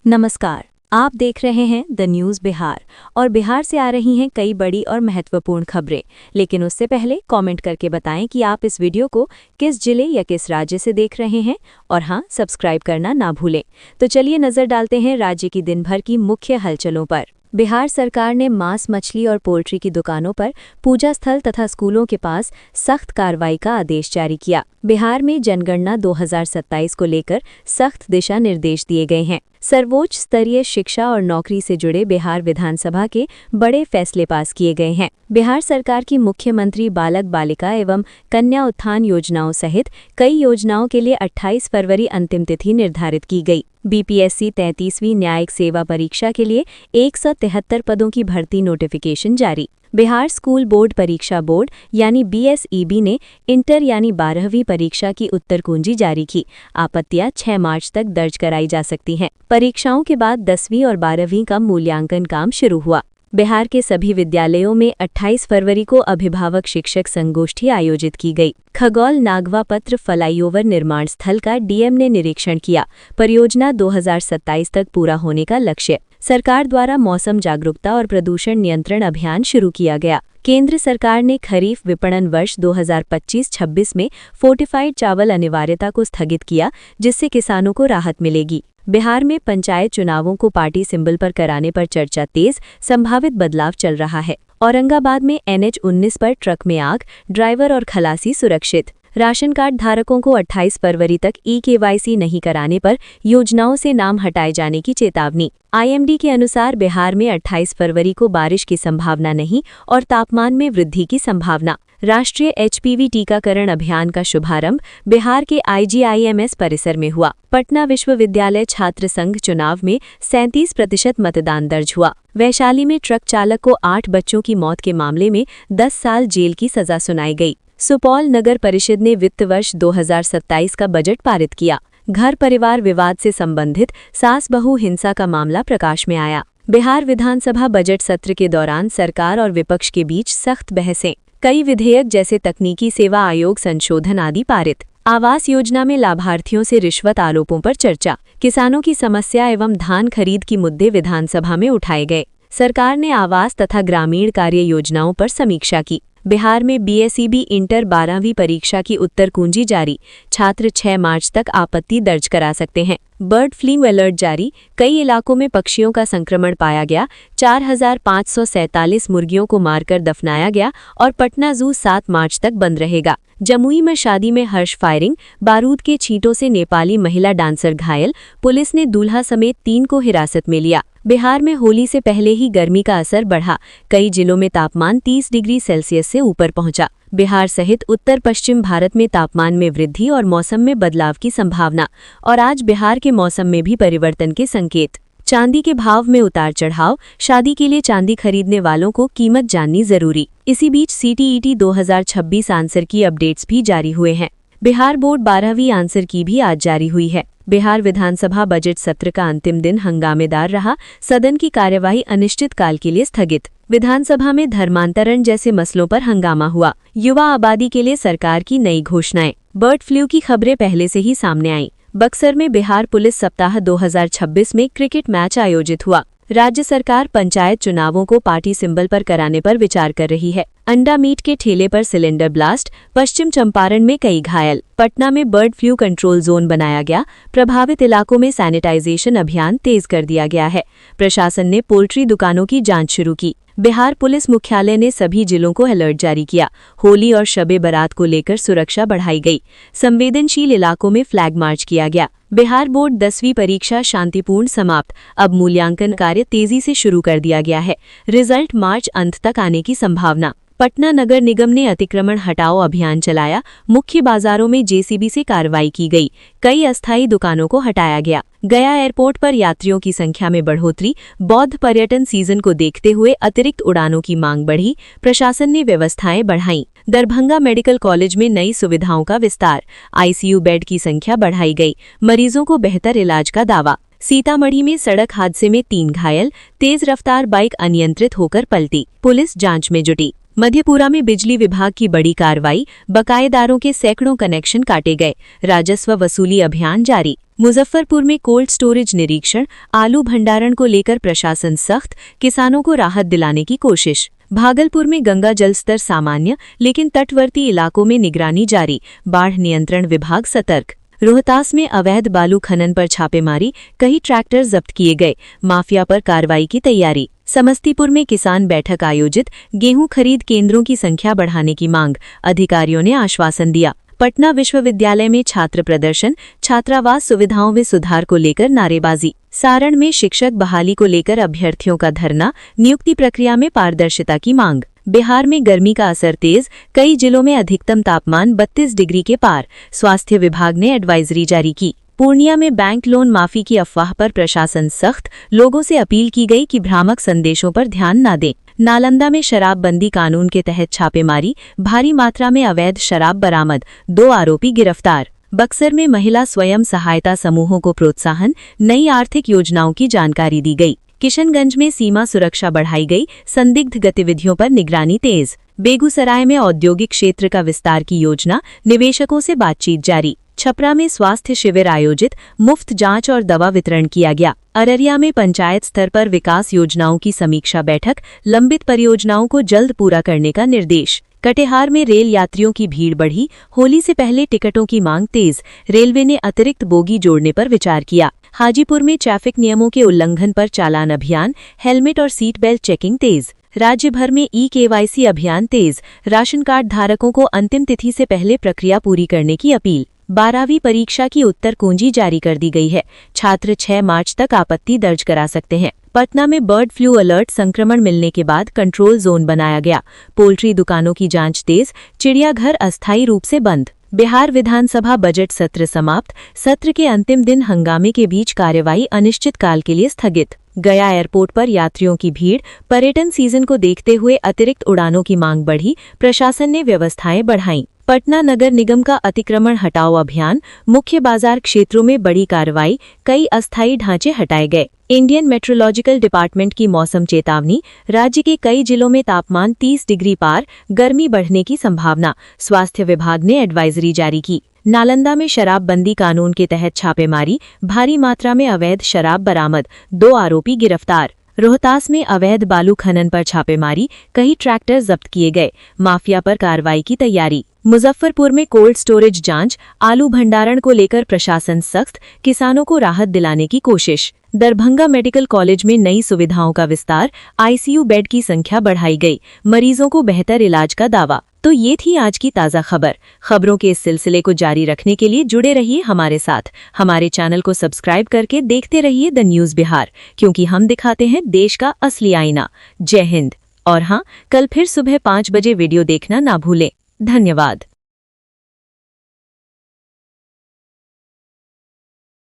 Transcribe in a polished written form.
नमस्कार। आप देख रहे हैं द न्यूज़ बिहार और बिहार से आ रही हैं कई बड़ी और महत्वपूर्ण खबरें। लेकिन उससे पहले कमेंट करके बताएं कि आप इस वीडियो को किस जिले या किस राज्य से देख रहे हैं और हाँ, सब्सक्राइब करना ना भूलें। तो चलिए नजर डालते हैं राज्य की दिन भर की मुख्य हलचलों पर। बिहार सरकार ने मांस, मछली और पोल्ट्री की दुकानों पर, पूजा स्थल तथा स्कूलों के पास सख्त कार्रवाई का आदेश जारी किया। बिहार में जनगणना 2027 को लेकर सख्त दिशा निर्देश दिए गए हैं। सर्वोच्च स्तरीय शिक्षा और नौकरी से जुड़े बिहार विधानसभा के बड़े फैसले पास किए गए हैं। बिहार सरकार की मुख्यमंत्री बालक बालिका एवं कन्या उत्थान योजनाओं सहित कई योजनाओं के लिए 28 फरवरी अंतिम तिथि निर्धारित की गई। बीपीएससी 33वीं न्यायिक सेवा परीक्षा के लिए 173 पदों की भर्ती नोटिफिकेशन जारी। बिहार स्कूल बोर्ड परीक्षा बोर्ड यानी बीएसईबी ने इंटर यानी 12वीं परीक्षा की उत्तर कुंजी जारी की। आपत्तियां 6 मार्च तक दर्ज कराई जा सकती हैं। परीक्षाओं के बाद 10वीं और 12वीं का मूल्यांकन काम शुरू हुआ। बिहार के सभी विद्यालयों में 28 फरवरी को अभिभावक शिक्षक संगोष्ठी आयोजित की गई। खगौल नागवा पत्र फ्लाईओवर निर्माण स्थल का डीएम ने निरीक्षण किया। परियोजना 2027 तक पूरा होने का लक्ष्य। सरकार द्वारा मौसम जागरूकता और प्रदूषण नियंत्रण अभियान शुरू किया गया। केंद्र सरकार ने खरीफ विपणन वर्ष 2025-26 में फोर्टिफाइड चावल अनिवार्यता को स्थगित किया, जिससे किसानों को राहत मिलेगी। बिहार में पंचायत चुनावों को पार्टी सिंबल पर कराने पर चर्चा तेज, संभावित बदलाव चल रहा है। औरंगाबाद में NH-19 पर ट्रक में आग, ड्राइवर और खलासी सुरक्षित। राशन कार्ड धारकों को 28 फरवरी तक eKYC नहीं कराने पर योजनाओं से नाम हटाए जाने की चेतावनी। IMD के अनुसार बिहार में 28 फरवरी को बारिश की संभावना नहीं और तापमान में वृद्धि की संभावना। राष्ट्रीय HPV टीकाकरण अभियान का शुभारंभ बिहार के IGIMS परिसर में हुआ। पटना विश्वविद्यालय छात्र संघ चुनाव में 37% मतदान दर्ज हुआ। वैशाली में ट्रक चालक को 8 बच्चों की मौत के मामले में 10 साल जेल की सजा सुनाई गई। सुपौल नगर परिषद ने वित्त वर्ष 2027 का बजट पारित किया। घर परिवार विवाद से संबंधित सास बहू हिंसा का मामला प्रकाश में आया। बिहार विधानसभा बजट सत्र के दौरान सरकार और विपक्ष के बीच सख्त बहसें। कई विधेयक जैसे तकनीकी सेवा आयोग संशोधन आदि पारित। आवास योजना में लाभार्थियों से रिश्वत आरोपों पर चर्चा। किसानों की समस्या एवं धान खरीद की मुद्दे विधानसभा में उठाए गए। सरकार ने आवास तथा ग्रामीण कार्य योजनाओं पर समीक्षा की। बिहार में बीएसईबी इंटर 12वीं परीक्षा की उत्तर कुंजी जारी। छात्र 6 मार्च तक आपत्ति दर्ज करा सकते हैं। बर्ड फ्लू अलर्ट जारी। कई इलाकों में पक्षियों का संक्रमण पाया गया। 4547 मुर्गियों को मारकर दफनाया गया और पटना जू 7 मार्च तक बंद रहेगा। जमुई में शादी में हर्ष फायरिंग, बारूद के छींटों से नेपाली महिला डांसर घायल। पुलिस ने दूल्हा समेत 3 को हिरासत में लिया। बिहार में होली से पहले ही गर्मी का असर बढ़ा। कई जिलों में तापमान 30 डिग्री सेल्सियस से ऊपर पहुंचा। बिहार सहित उत्तर पश्चिम भारत में तापमान में वृद्धि और मौसम में बदलाव की संभावना। और आज बिहार के मौसम में भी परिवर्तन के संकेत। चांदी के भाव में उतार चढ़ाव। शादी के लिए चांदी खरीदने वालों को कीमत जाननी जरूरी। इसी बीच CTET 2026 आंसर की अपडेट्स भी जारी हुए हैं। बिहार बोर्ड 12वीं आंसर की भी आज जारी हुई है। बिहार विधानसभा बजट सत्र का अंतिम दिन हंगामेदार रहा। सदन की कार्यवाही अनिश्चित काल के लिए स्थगित। विधानसभा में धर्मांतरण जैसे मसलों पर हंगामा हुआ। युवा आबादी के लिए सरकार की नई घोषणाएं। बर्ड फ्लू की खबरें पहले से ही सामने आईं। बक्सर में बिहार पुलिस सप्ताह 2026 में क्रिकेट मैच आयोजित हुआ। राज्य सरकार पंचायत चुनावों को पार्टी सिंबल पर कराने पर विचार कर रही है। अंडा मीट के ठेले पर सिलेंडर ब्लास्ट। पश्चिम चंपारण में कई घायल। पटना में बर्ड फ्लू कंट्रोल जोन बनाया गया। प्रभावित इलाकों में सैनिटाइजेशन अभियान तेज कर दिया गया है। प्रशासन ने पोल्ट्री दुकानों की जांच शुरू की। बिहार पुलिस मुख्यालय ने सभी जिलों को अलर्ट जारी किया। होली और शबे बारात को लेकर सुरक्षा बढ़ाई गई। संवेदनशील इलाकों में फ्लैग मार्च किया गया। बिहार बोर्ड 10वीं परीक्षा शांतिपूर्ण समाप्त। अब मूल्यांकन कार्य तेजी से शुरू कर दिया गया है। रिजल्ट मार्च अंत तक आने की संभावना। पटना नगर निगम ने अतिक्रमण हटाओ अभियान चलाया। मुख्य बाजारों में JCB से कार्रवाई की गई। कई अस्थायी दुकानों को हटाया गया। गया एयरपोर्ट पर यात्रियों की संख्या में बढ़ोतरी। बौद्ध पर्यटन सीजन को देखते हुए अतिरिक्त उड़ानों की मांग बढ़ी। प्रशासन ने व्यवस्थाएं बढ़ाईं। दरभंगा मेडिकल कॉलेज में नई सुविधाओं का विस्तार। ICU बेड की संख्या बढ़ाई गई। मरीजों को बेहतर इलाज का दावा। सीतामढ़ी में सड़क हादसे में 3 घायल। तेज रफ्तार बाइक अनियंत्रित होकर पलटी। पुलिस जांच में जुटी। मधेपुरा में बिजली विभाग की बड़ी कार्रवाई। बकायेदारों के सैकड़ों कनेक्शन काटे गए। राजस्व वसूली अभियान जारी। मुजफ्फरपुर में कोल्ड स्टोरेज निरीक्षण, आलू भंडारण को लेकर प्रशासन सख्त, किसानों को राहत दिलाने की कोशिश। भागलपुर में गंगा जलस्तर सामान्य, लेकिन तटवर्ती इलाकों में निगरानी जारी, बाढ़ नियंत्रण विभाग सतर्क। रोहतास में अवैध बालू खनन पर छापेमारी, कई ट्रैक्टर जब्त किए गए, माफिया पर कार्रवाई की तैयारी। समस्तीपुर में किसान बैठक आयोजित, गेहूं खरीद केंद्रों की संख्या बढ़ाने की मांग, अधिकारियों ने आश्वासन दिया। पटना विश्वविद्यालय में छात्र प्रदर्शन, छात्रावास सुविधाओं में सुधार को लेकर नारेबाजी। सारण में शिक्षक बहाली को लेकर अभ्यर्थियों का धरना, नियुक्ति प्रक्रिया में पारदर्शिता की मांग। बिहार में गर्मी का असर तेज, कई जिलों में अधिकतम तापमान 32 डिग्री के पार, स्वास्थ्य विभाग ने एडवाइजरी जारी की। पूर्णिया में बैंक लोन माफी की अफवाह पर प्रशासन सख्त, लोगों से अपील की गई कि भ्रामक संदेशों पर ध्यान न दें। नालंदा में शराबबंदी कानून के तहत छापेमारी, भारी मात्रा में अवैध शराब बरामद, 2 आरोपी गिरफ्तार। बक्सर में महिला स्वयं सहायता समूहों को प्रोत्साहन, नई आर्थिक योजनाओं की जानकारी दी गई। किशनगंज में सीमा सुरक्षा बढ़ाई गई, संदिग्ध गतिविधियों पर निगरानी तेज। बेगूसराय में औद्योगिक क्षेत्र का विस्तार की योजना, निवेशकों से बातचीत जारी। छपरा में स्वास्थ्य शिविर आयोजित, मुफ्त जांच और दवा वितरण किया गया। अररिया में पंचायत स्तर पर विकास योजनाओं की समीक्षा बैठक, लंबित परियोजनाओं को जल्द पूरा करने का निर्देश। कटिहार में रेल यात्रियों की भीड़ बढ़ी, होली से पहले टिकटों की मांग तेज, रेलवे ने अतिरिक्त बोगी जोड़ने पर विचार किया। हाजीपुर में ट्रैफिक नियमों के उल्लंघन पर चालान अभियान, हेलमेट और सीट बेल्ट चेकिंग तेज। राज्य भर में ई-केवाईसी अभियान तेज, राशन कार्ड धारकों को अंतिम तिथि से पहले प्रक्रिया पूरी करने की अपील। 12वीं परीक्षा की उत्तर कुंजी जारी कर दी गई है, छात्र 6 मार्च तक आपत्ति दर्ज करा सकते हैं। पटना में बर्ड फ्लू अलर्ट, संक्रमण मिलने के बाद कंट्रोल जोन बनाया गया। पोल्ट्री दुकानों की जांच तेज, चिड़ियाघर अस्थायी रूप से बंद। बिहार विधानसभा बजट सत्र समाप्त, सत्र के अंतिम दिन हंगामे के बीच कार्यवाही अनिश्चितकाल के लिए स्थगित। गया एयरपोर्ट पर यात्रियों की भीड़, पर्यटन सीजन को देखते हुए अतिरिक्त उड़ानों की मांग बढ़ी, प्रशासन ने व्यवस्थाएं बढ़ाईं। पटना नगर निगम का अतिक्रमण हटाओ अभियान, मुख्य बाजार क्षेत्रों में बड़ी कार्रवाई, कई अस्थायी ढांचे हटाए गए। इंडियन मेट्रोलॉजिकल डिपार्टमेंट की मौसम चेतावनी, राज्य के कई जिलों में तापमान 30 डिग्री पार, गर्मी बढ़ने की संभावना, स्वास्थ्य विभाग ने एडवाइजरी जारी की। नालंदा में शराबबंदी कानून के तहत छापेमारी, भारी मात्रा में अवैध शराब बरामद, 2 आरोपी गिरफ्तार। रोहतास में अवैध बालू खनन पर छापेमारी, कई ट्रैक्टर जब्त किए गए, माफिया पर कार्रवाई की तैयारी। मुजफ्फरपुर में कोल्ड स्टोरेज जांच, आलू भंडारण को लेकर प्रशासन सख्त, किसानों को राहत दिलाने की कोशिश। दरभंगा मेडिकल कॉलेज में नई सुविधाओं का विस्तार, आईसीयू बेड की संख्या बढ़ाई गई, मरीजों को बेहतर इलाज का दावा। तो ये थी आज की ताज़ा खबर। खबरों के इस सिलसिले को जारी रखने के लिए जुड़े रहिए हमारे साथ। हमारे चैनल को सब्सक्राइब करके देखते रहिए द न्यूज़ बिहार, क्योंकि हम दिखाते हैं देश का असली आईना। जय हिंद। और हाँ, कल फिर सुबह 5 बजे वीडियो देखना ना भूलें। धन्यवाद।